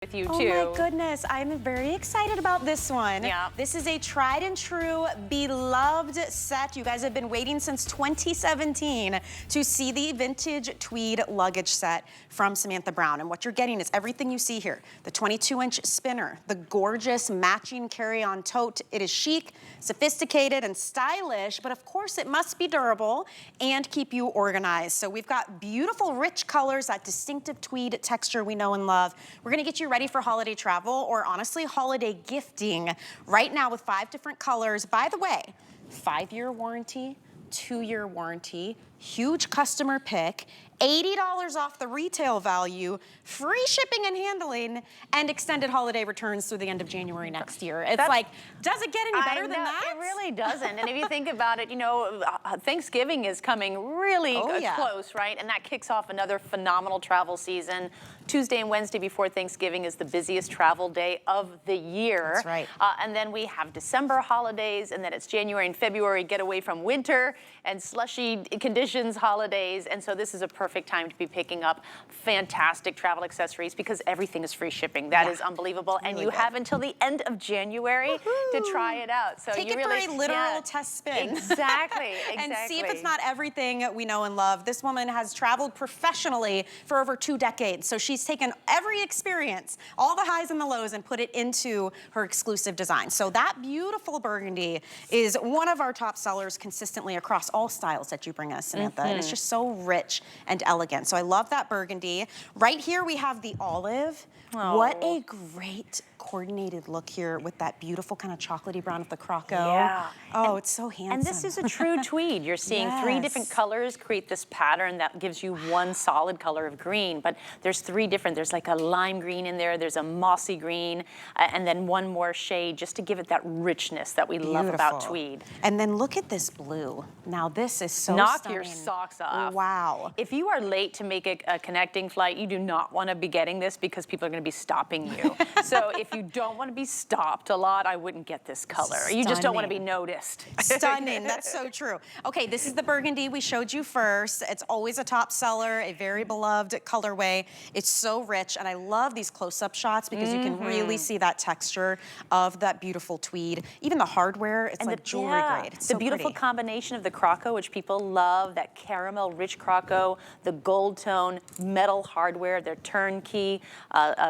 with you Oh too. my goodness, I'm very excited about this one. Yeah. This is a tried and true, beloved set. You guys have been waiting since 2017 to see the vintage tweed luggage set from Samantha Brown. And what you're getting is everything you see here. The 22-inch spinner, the gorgeous matching carry-on tote. It is chic, sophisticated, and stylish, but of course it must be durable and keep you organized. So we've got beautiful, rich colors, that distinctive tweed texture we know and love. We're gonna get you ready for holiday travel or honestly holiday gifting right now with 5 different colors. By the way, 5-year warranty, 2-year warranty, huge customer pick, $80 off the retail value, free shipping and handling, and extended holiday returns through the end of January next year. It's like, does it get any better than that? It really doesn't. And if you think about it, you know, Thanksgiving is coming really close, right? And that kicks off another phenomenal travel season. Tuesday and Wednesday before Thanksgiving is the busiest travel day of the year. That's right. And then we have December holidays, and then it's January and February, get away from winter and slushy conditions holidays. And so this is a perfect time to be picking up fantastic travel accessories because everything is free shipping. That is unbelievable. Really, and you have until the end of January to try it out. So take you it really, for a literal test spin. Exactly. And see if it's not everything we know and love. This woman has traveled professionally for over 2 decades. So she's taken every experience, all the highs and the lows, and put it into her exclusive design. So that beautiful burgundy is one of our top sellers consistently across all styles that you bring us, Samantha. And it's just so rich and elegant. So I love that burgundy. Right here we have the olive. Oh. What a great coordinated look here with that beautiful kind of chocolatey brown of the croco. Yeah. Oh, it's so handsome. And this is a true tweed. You're seeing 3 different colors create this pattern that gives you one solid color of green, but there's 3 different. There's like a lime green in there, there's a mossy green, and then one more shade just to give it that richness that we love about tweed. And then look at this blue. Now this is so Knock stunning. your socks off. Wow. If you are late to make a connecting flight, you do not want to be getting this because people are going to be stopping you. So if you don't want to be stopped a lot, I wouldn't get this color. You just don't want to be noticed. Stunning, that's so true. Okay, this is the burgundy we showed you first. It's always a top seller, a very beloved colorway. It's so rich, and I love these close-up shots because you can really see that texture of that beautiful tweed. Even the hardware, it's like jewelry grade. It's the so beautiful pretty. combination of the croco, which people love, that caramel rich croco, the gold tone metal hardware, their turnkey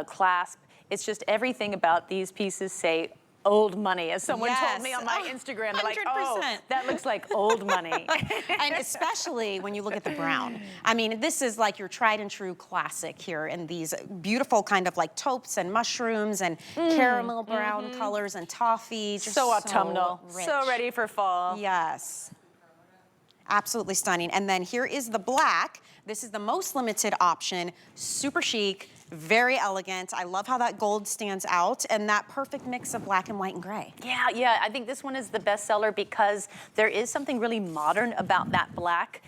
clasp. It's just everything about these pieces say old money, as someone told me on my Instagram. They're like, oh, that looks like old money. And especially when you look at the brown. I mean, this is like your tried and true classic here in these beautiful kind of like taupes and mushrooms and caramel brown colors and toffee. Just so autumnal, rich. so ready for fall. Yes. Absolutely stunning. And then here is the black. This is the most limited option, super chic, very elegant. I love how that gold stands out and that perfect mix of black and white and gray. Yeah, I think this one is the best seller because there is something really modern about that black.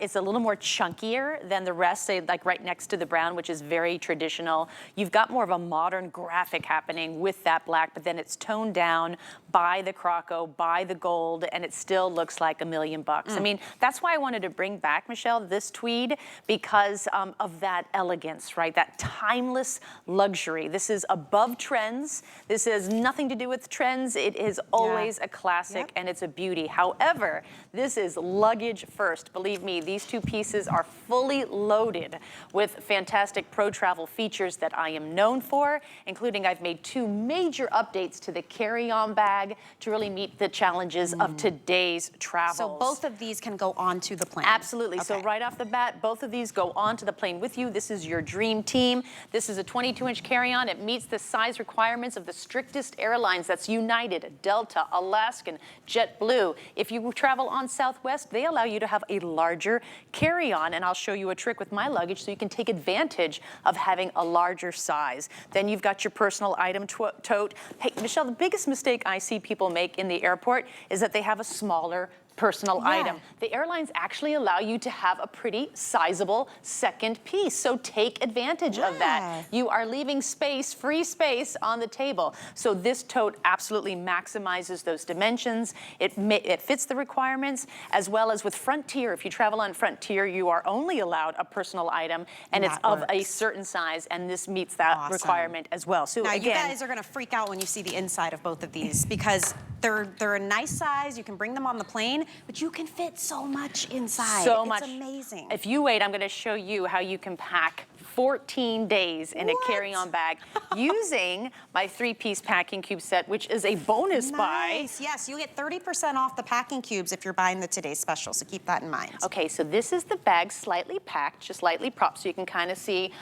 It's a little more chunkier than the rest, say like right next to the brown, which is very traditional. You've got more of a modern graphic happening with that black, but then it's toned down by the croco, by the gold, and it still looks like $1 million bucks. I mean, that's why I wanted to bring back, Michelle, this tweed because of that elegance, right? That timeless luxury. This is above trends. This has nothing to do with trends. It is always a classic and it's a beauty. However, this is luggage first. Believe me, these 2 pieces are fully loaded with fantastic pro travel features that I am known for, including I've made 2 major updates to the carry-on bag to really meet the challenges of today's travel. So both of these can go onto the plane? Absolutely. Okay. So right off the bat, both of these go onto the plane with you. This is your dream team. This is a 22-inch carry-on. It meets the size requirements of the strictest airlines. That's United, Delta, Alaskan, JetBlue. If you travel on Southwest, they allow you to have a larger carry-on, and I'll show you a trick with my luggage so you can take advantage of having a larger size. Then you've got your personal item tote. Hey, Michelle, the biggest mistake I see people make in the airport is that they have a smaller personal Yeah. item. The airlines actually allow you to have a pretty sizable second piece, so take advantage of that. You are leaving space, free space on the table. So this tote absolutely maximizes those dimensions. It fits the requirements, as well as with Frontier. If you travel on Frontier, you are only allowed a personal item, and it's of a certain size, and this meets that requirement as well. So now, again, you guys are gonna freak out when you see the inside of both of these, because they're a nice size. You can bring them on the plane, but you can fit so much inside. So much. It's amazing. If you wait, I'm going to show you how you can pack 14 days in a carry-on bag using my 3-piece packing cube set, which is a bonus buy. Yes, you get 30% off the packing cubes if you're buying the Today's Special, so keep that in mind. Okay, so this is the bag slightly packed, just lightly propped, so you can kind of see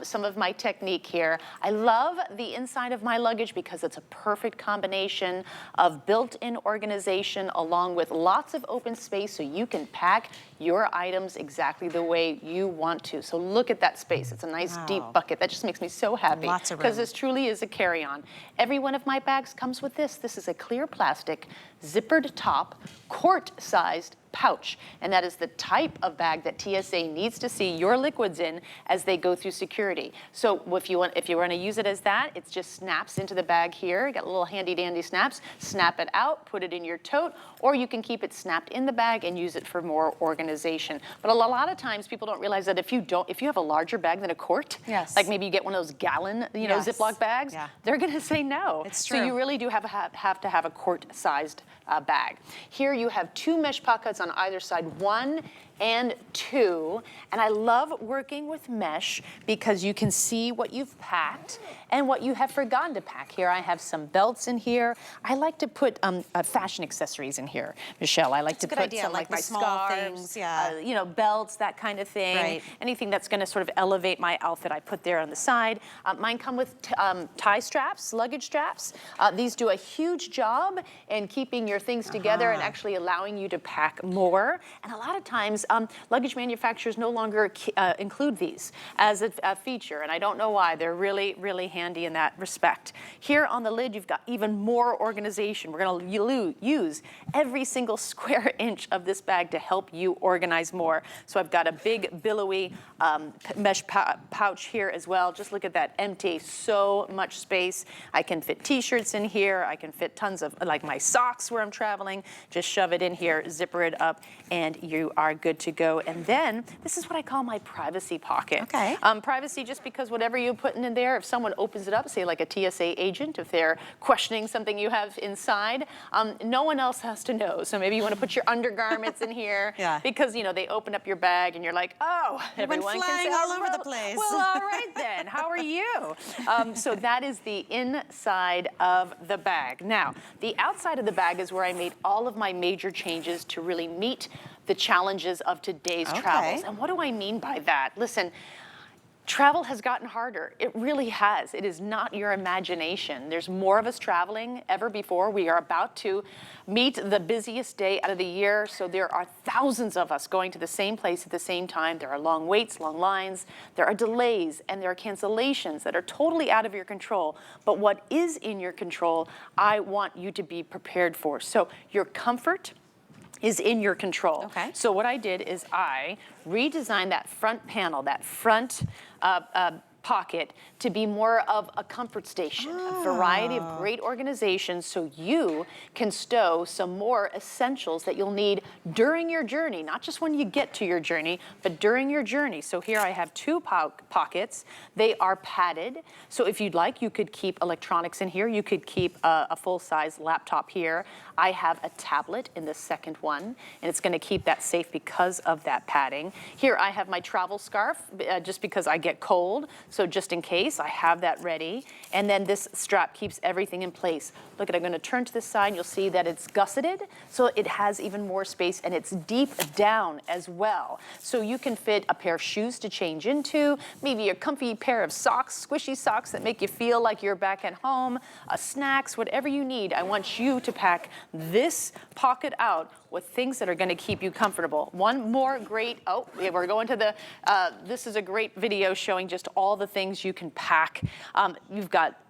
some of my technique here. I love the inside of my luggage because it's a perfect combination of built-in organization along with lots of open space, so you can pack your items exactly the way you want to. So look at that space. It's a nice deep bucket. That just makes me so happy. Lots of room. Because this truly is a carry-on. Every one of my bags comes with this. This is a clear plastic, zippered top, quart-sized pouch, and that is the type of bag that TSA needs to see your liquids in as they go through security. So if you want to use it as that, it just snaps into the bag here. You got little handy dandy snaps. Snap it out, put it in your tote, or you can keep it snapped in the bag and use it for more organization. But a lot of times people don't realize that if you have a larger bag than a quart, like maybe you get one of those gallon, Ziploc bags, they're going to say no. It's true. So you really do have to have a quart-sized bag. Here you have 2 mesh pockets on either side, 1 and 2, and I love working with mesh because you can see what you've packed and what you have forgotten to pack. Here I have some belts in here. I like to put fashion accessories in here, Michelle. I like to put some like my small scarves, things, belts, that kind of thing. Anything that's going to sort of elevate my outfit, I put there on the side. Mine come with tie straps, luggage straps. These do a huge job in keeping your things together and actually allowing you to pack more. And a lot of times, luggage manufacturers no longer include these as a feature, and I don't know why. They're really, really handy in that respect. Here on the lid, you've got even more organization. We're going to use every single square inch of this bag to help you organize more. So I've got a big, billowy mesh pouch here as well. Just look at that, empty, so much space. I can fit t-shirts in here. I can fit tons of, like my socks where I'm traveling. Just shove it in here, zipper it up, and you are good to go. And then this is what I call my privacy pocket. Okay. Privacy just because whatever you put in there, if someone opens it up, say like a TSA agent, if they're questioning something you have inside, no one else has to know. So maybe you want to put your undergarments in here because they open up your bag and you're like, oh, everyone can flying say, all over the place. Well, all right then. How are you? So that is the inside of the bag. Now, the outside of the bag is where I made all of my major changes to really meet the challenges of today's travels. And what do I mean by that? Listen, travel has gotten harder. It really has. It is not your imagination. There's more of us traveling ever before. We are about to meet the busiest day out of the year, so there are thousands of us going to the same place at the same time. There are long waits, long lines, there are delays, and there are cancellations that are totally out of your control. But what is in your control, I want you to be prepared for. So your comfort is in your control. Okay. So what I did is I redesigned that front panel, that front pocket to be more of a comfort station, a variety of great organizations so you can stow some more essentials that you'll need during your journey, not just when you get to your journey, but during your journey. So here I have 2 pockets. They are padded. So if you'd like, you could keep electronics in here. You could keep a full-size laptop here. I have a tablet in the second one, and it's going to keep that safe because of that padding. Here I have my travel scarf, just because I get cold. So just in case, I have that ready. And then this strap keeps everything in place. Look at it, I'm going to turn to the side, and you'll see that it's gusseted, so it has even more space, and it's deep down as well. So you can fit a pair of shoes to change into, maybe a comfy pair of socks, squishy socks that make you feel like you're back at home, snacks, whatever you need. I want you to pack this pocket out with things that are going to keep you comfortable. One more great, we're going to the, this is a great video showing just all the things you can pack. You've got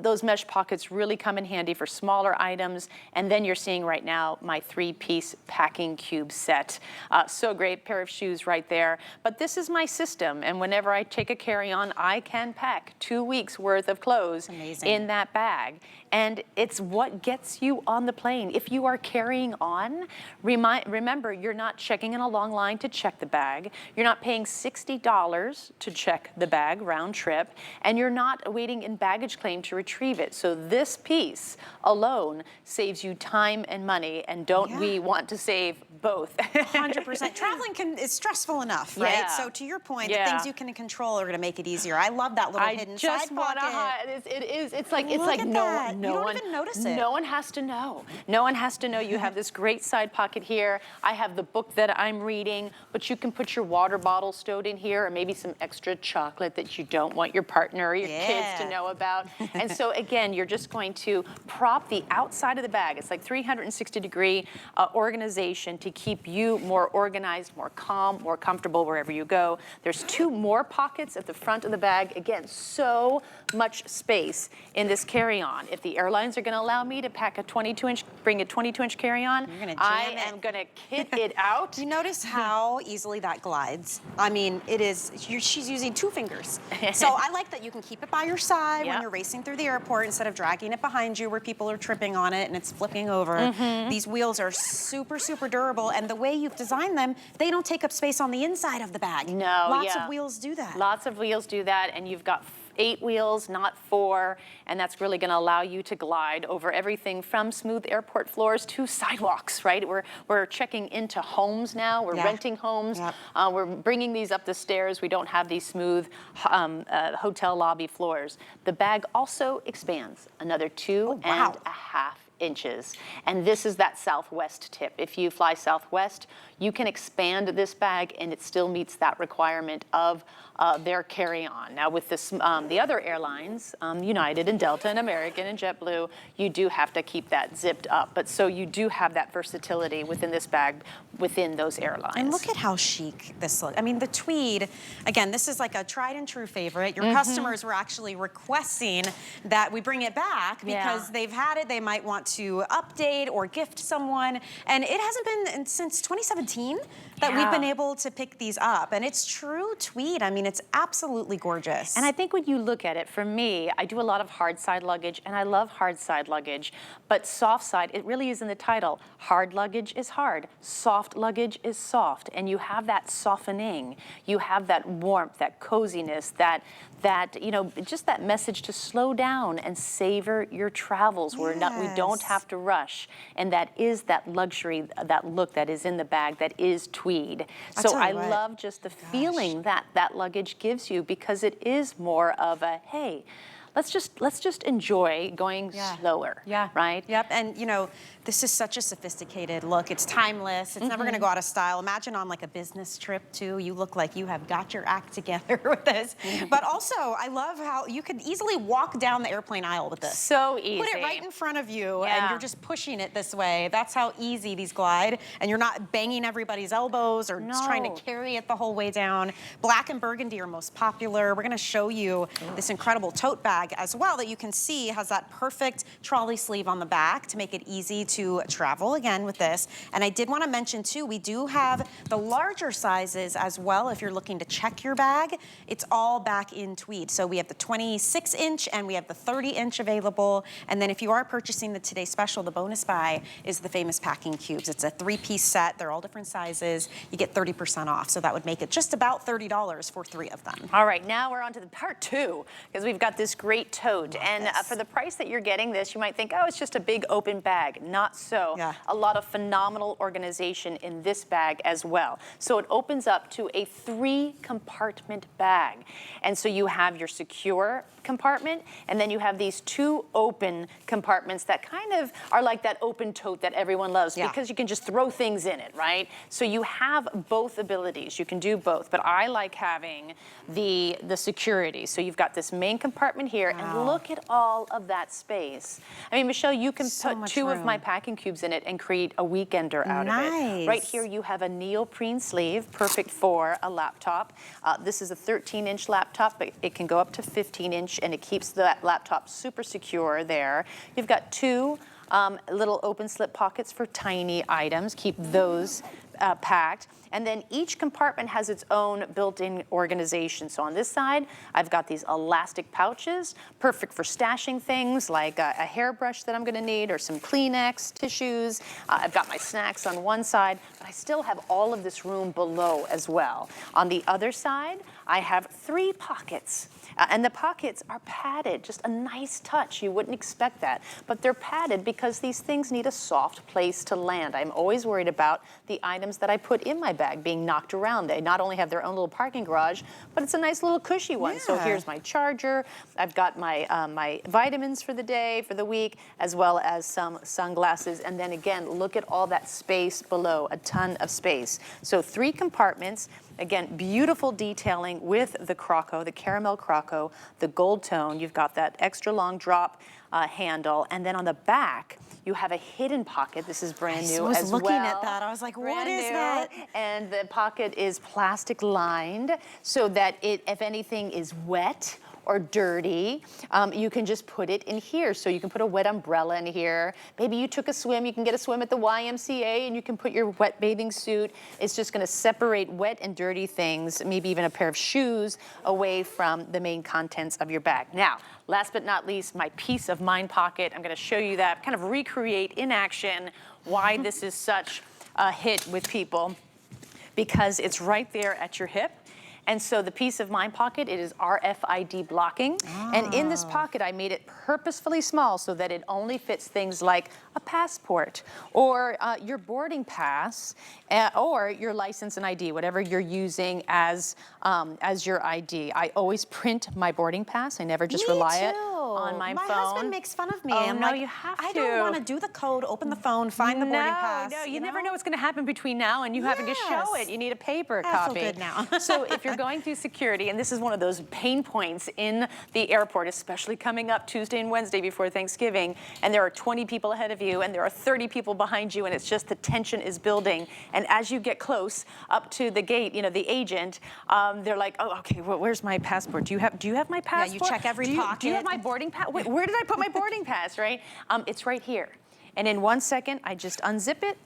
those mesh pockets really come in handy for smaller items. And then you're seeing right now my 3-piece packing cube set. So great, pair of shoes right there. But this is my system, and whenever I take a carry-on, I can pack 2 weeks worth of clothes in that bag. And it's what gets you on the plane. If you are carrying on, remember, you're not checking in a long line to check the bag. You're not paying $60 to check the bag round trip, and you're not waiting in baggage claim to retrieve it. So this piece alone saves you time and money, and don't we want to save both? 100%. Traveling is stressful enough, right? Yeah. So to your point, the things you can control are going to make it easier. I love that little hidden side pocket. It's like no you one don't even notice it. No one has to know. No one has to know you have this great side pocket here. I have the book that I'm reading, but you can put your water bottle stowed in here, or maybe some extra chocolate that you don't want your partner or your kids to know about. And so again, you're just going to prop the outside of the bag. It's like 360-degree organization to keep you more organized, more calm, more comfortable wherever you go. There's 2 more pockets at the front of the bag. Again, so much space in this carry-on. If the airlines are going to allow me to pack a 22-inch, bring a 22-inch carry-on, I am going to kit it out. You notice how easily that glides? I mean, she's using 2 fingers. So I like that you can keep it by your side when you're racing through the airport instead of dragging it behind you where people are tripping on it and it's flipping over. These wheels are super, super durable, and the way you've designed them, they don't take up space on the inside of the bag. No, Lots of wheels do that. Lots of wheels do that, and you've got 8 wheels, not 4, and that's really going to allow you to glide over everything from smooth airport floors to sidewalks, right? We're checking into homes now. We're renting homes. We're bringing these up the stairs. We don't have these smooth hotel lobby floors. The bag also expands another 2.5 inches. And this is that Southwest tip. If you fly Southwest, you can expand this bag and it still meets that requirement of their carry-on. Now with this, the other airlines, United and Delta and American and JetBlue, you do have to keep that zipped up. But so you do have that versatility within this bag, within those airlines. And look at how chic this looks. I mean, the tweed, again, this is like a tried and true favorite. Your customers were actually requesting that we bring it back because they've had it, they might want to update or gift someone. And it hasn't been since 2017 that we've been able to pick these up. And it's true tweed. I mean, it's absolutely gorgeous. And I think when you look at it, for me, I do a lot of hard side luggage, and I love hard side luggage, but soft side, it really is in the title. Hard luggage is hard, soft luggage is soft, and you have that softening, you have that warmth, that coziness, that you know, just that message to slow down and savor your travels. We don't have to rush, and that is that luxury, that look that is in the bag, that is tweed. So I love just the feeling that that luggage gives you, because it is more of a, hey, let's just enjoy going slower, right? Yep, and you know, this is such a sophisticated look. It's timeless. It's never gonna go out of style. Imagine on like a business trip too. You look like you have got your act together with this. But also, I love how you could easily walk down the airplane aisle with this. So easy. Put it right in front of you and you're just pushing it this way. That's how easy these glide. And you're not banging everybody's elbows or just trying to carry it the whole way down. Black and burgundy are most popular. We're gonna show you this incredible tote bag as well that you can see has that perfect trolley sleeve on the back to make it easy to travel again with this. And I did want to mention too, we do have the larger sizes as well. If you're looking to check your bag, it's all back in tweed. So we have the 26-inch and we have the 30-inch available. And then if you are purchasing the Today Special, the bonus buy is the famous packing cubes. It's a 3-piece set. They're all different sizes. You get 30% off. So that would make it just about $30 for 3 of them. All right, now we're on to the part 2, because we've got this great tote. And for the price that you're getting this, you might think, oh, it's just a big open bag. Not so. A lot of phenomenal organization in this bag as well. So it opens up to a 3-compartment bag. And so you have your secure compartment, and then you have these 2 open compartments that kind of are like that open tote that everyone loves, because you can just throw things in it, right? So you have both abilities. You can do both, but I like having the security. So you've got this main compartment here. here, and look at all of that space. I mean, Michelle, you can put 2 of my packing cubes in it and create a weekender out of it. Right here, you have a neoprene sleeve, perfect for a laptop. This is a 13-inch laptop, but it can go up to 15-inch, and it keeps that laptop super secure there. You've got 2 little open slip pockets for tiny items. Keep those packed. And then each compartment has its own built-in organization. So on this side, I've got these elastic pouches, perfect for stashing things like a hairbrush that I'm gonna need, or some Kleenex, tissues. I've got my snacks on one side, but I still have all of this room below as well. On the other side, I have 3 pockets. And the pockets are padded, just a nice touch. You wouldn't expect that, but they're padded because these things need a soft place to land. I'm always worried about the items that I put in my bag being knocked around. They not only have their own little parking garage, but it's a nice little cushy one. So here's my charger. I've got my my vitamins for the day, for the week, as well as some sunglasses. And then again, look at all that space below, a ton of space. So 3 compartments. Again, beautiful detailing with the croco, the caramel croco, the gold tone. You've got that extra long drop handle. And then on the back, you have a hidden pocket. This is brand new as well. I was looking at that. I was like, what is that? And the pocket is plastic lined so that if anything is wet or dirty, you can just put it in here. So you can put a wet umbrella in here. Maybe you took a swim, you can get a swim at the YMCA, and you can put your wet bathing suit. It's just gonna separate wet and dirty things, maybe even a pair of shoes, away from the main contents of your bag. Now, last but not least, my peace of mind pocket. I'm gonna show you that, kind of recreate in action why this is such a hit with people, because it's right there at your hip. And so the peace of mind pocket, it is RFID blocking. And in this pocket, I made it purposefully small so that it only fits things like a passport, or your boarding pass, or your license and ID, whatever you're using as your ID. I always print my boarding pass. I never just rely it on my phone. My husband makes fun of me. Oh, I'm no, like, you have to. I don't want to do the code, open the phone, find the boarding pass. No, you never know what's going to happen between now and you having to show it. You need a paper I copy. feel good now. So if you're going through security, and this is one of those pain points in the airport, especially coming up Tuesday and Wednesday before Thanksgiving, and there are 20 people ahead of you and there are 30 people behind you, and it's just the tension is building. And as you get close up to the gate, you know, the agent, they're like, oh, okay, well, where's my passport? Do you have my passport? Yeah, you check every pocket. Do you have my boarding pass? Wait, where did I put my boarding pass, right? It's right here. And in 1 second, I just unzip it,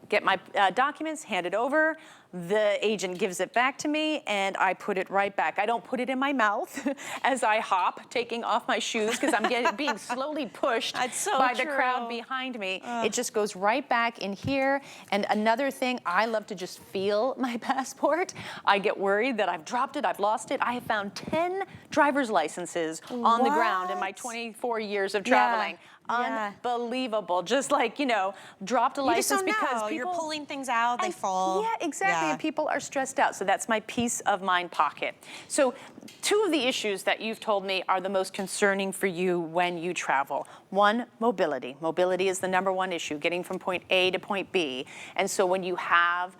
get my documents, hand it over. The agent gives it back to me, and I put it right back. I don't put it in my mouth as I hop, taking off my shoes, because I'm being slowly pushed by the crowd behind me. It just goes right back in here. And another thing, I love to just feel my passport. I get worried that I've dropped it, I've lost it. I have found 10 driver's licenses on the ground in my 24 years of traveling. Unbelievable. Just like, you know, dropped a license because people, you're pulling things out, they fall. Yeah, exactly. And people are stressed out. So that's my peace of mind pocket. So 2 of the issues that you've told me are the most concerning for you when you travel. 1, mobility. Mobility is the #1 issue, getting from point A to point B. And so when you have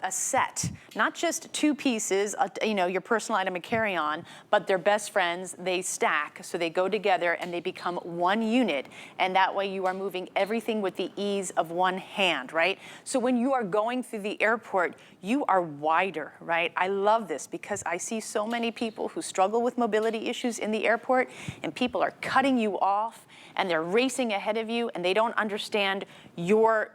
a set, not just 2 pieces, you know, your personal item and carry-on, but they're best friends, they stack, so they go together and they become 1 unit, and that way you are moving everything with the ease of 1 hand, right? So when you are going through the airport, you are wider, right? I love this because I see so many people who struggle with mobility issues in the airport, and people are cutting you off, and they're racing ahead of you, and they don't understand your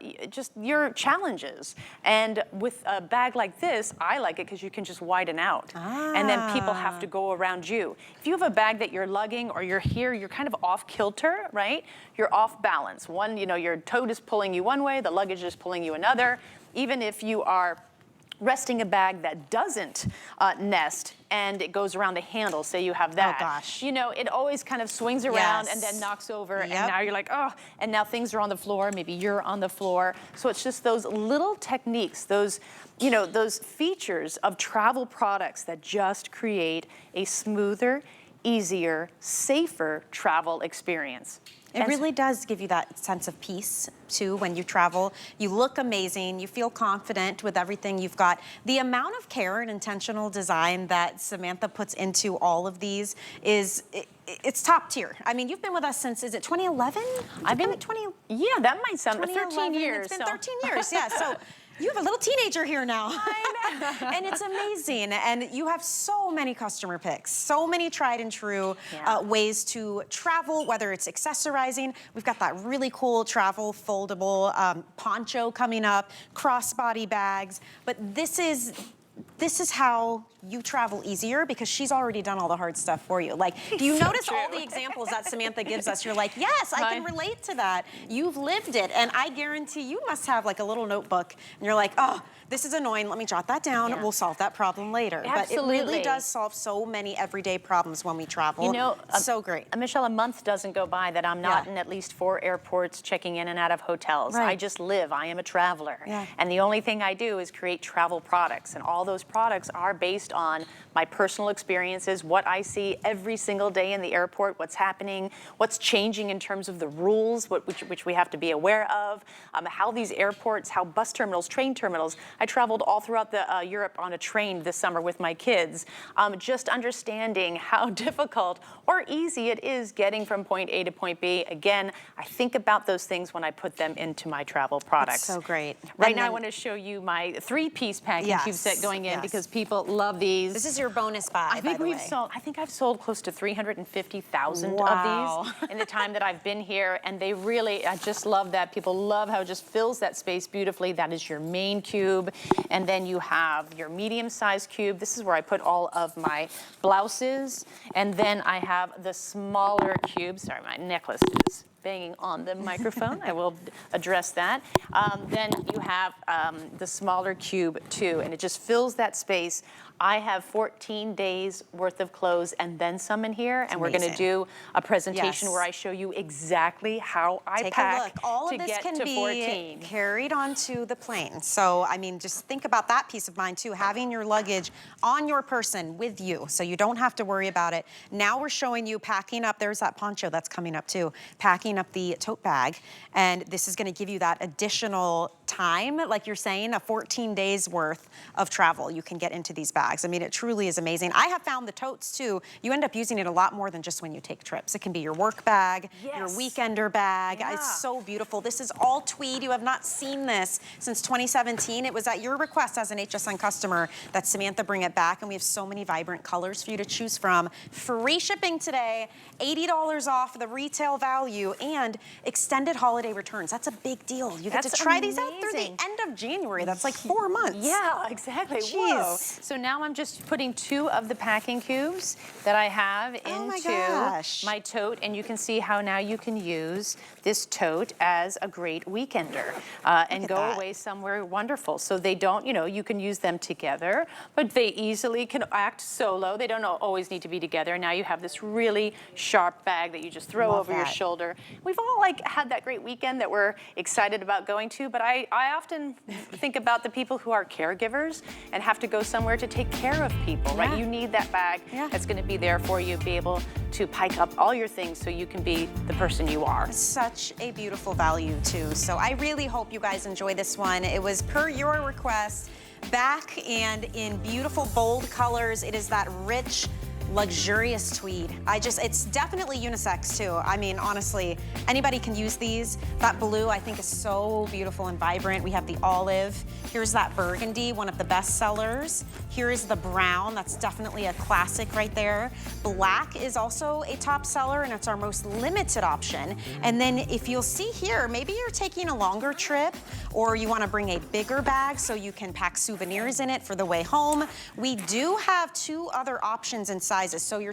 challenges. And with a bag like this, I like it because you can just widen out. And then people have to go around you. If you have a bag that you're lugging, or you're here, you're kind of off kilter, right? You're off balance. One, you know, your tote is pulling you one way, the luggage is pulling you another. Even if you are resting a bag that doesn't nest and it goes around the handle, say you have that. Oh gosh. You know, it always kind of swings around and then knocks over, and now you're like, oh, and now things are on the floor, maybe you're on the floor. So it's just those little techniques, those, you know, those features of travel products that just create a smoother, easier, safer travel experience. It really does give you that sense of peace, too, when you travel. You look amazing. You feel confident with everything you've got. The amount of care and intentional design that Samantha puts into all of these is, it's top tier. I mean, you've been with us since, is it 2011? I've been, 20, yeah, that might sound 13 years. It's been 13 years, yeah. So you have a little teenager here now. I know. And it's amazing. And you have so many customer picks, so many tried and true ways to travel, whether it's accessorizing. We've got that really cool travel foldable poncho coming up, crossbody bags. But this is how you travel easier, because she's already done all the hard stuff for you. Like, do you notice all the examples that Samantha gives us? You're like, yes, I can relate to that. You've lived it. And I guarantee you must have like a little notebook and you're like, oh, this is annoying. Let me jot that down. We'll solve that problem later. Absolutely. But it really does solve so many everyday problems when we travel. You know, so great. Michelle, a month doesn't go by that I'm not in at least 4 airports, checking in and out of hotels. I just live. I am a traveler. And the only thing I do is create travel products. And all those products are based on my personal experiences, what I see every single day in the airport, what's happening, what's changing in terms of the rules, which we have to be aware of, how these airports, how bus terminals, train terminals. I traveled all throughout Europe on a train this summer with my kids, just understanding how difficult or easy it is getting from point A to point B. Again, I think about those things when I put them into my travel products. That's so great. Right now I want to show you my 3-piece packing cube set going in because people love these. This is your bonus buy, I think I think I've sold close to 350,000 of these in the time that I've been here, and they really, I just love that. People love how it just fills that space beautifully. That is your main cube, and then you have your medium-sized cube. This is where I put all of my blouses, and then I have the smaller cube. Sorry, my necklace is banging on the microphone. I will address that. Then you have the smaller cube too, and it just fills that space. I have 14 days worth of clothes and then some in here, and we're going to do a presentation where I show you exactly how I pack all to of this get can to be 14. carried onto the plane. So, I mean, just think about that peace of mind too, having your luggage on your person with you, so you don't have to worry about it. Now we're showing you packing up. There's that poncho that's coming up too. Packing up the tote bag, and this is going to give you that additional time, like you're saying, a 14 days worth of travel you can get into these bags. I mean, it truly is amazing. I have found the totes too, you end up using it a lot more than just when you take trips. It can be your work bag, your weekender bag. It's so beautiful. This is all tweed. You have not seen this since 2017. It was at your request as an HSN customer that Samantha bring it back, and we have so many vibrant colors for you to choose from. Free shipping today, $80 off the retail value, and extended holiday returns. That's a big deal. You get to try these out through the end of January. That's like 4 months. Yeah, exactly. Whoa. So now I'm just putting 2 of the packing cubes that I have into my tote, and you can see how now you can use this tote as a great weekender and go away somewhere wonderful. So they don't, you know, you can use them together, but they easily can act solo. They don't always need to be together. Now you have this really sharp bag that you just throw over your shoulder. We've all like had that great weekend that we're excited about going to, but I often think about the people who are caregivers and have to go somewhere to take care of people, right? You need that bag that's going to be there for you, be able to pike up all your things so you can be the person you are. Such a beautiful value too. So I really hope you guys enjoy this one. It was per your request, back and in beautiful bold colors. It is that rich, luxurious tweed. It's definitely unisex too. I mean, honestly, anybody can use these. That blue I think is so beautiful and vibrant. We have the olive. Here's that burgundy, one of the best sellers. Here is the brown. That's definitely a classic right there. Black is also a top seller, and it's our most limited option. And then if you'll see here, maybe you're taking a longer trip, or you want to bring a bigger bag so you can pack souvenirs in it for the way home. We do have 2 other options in sizes. So your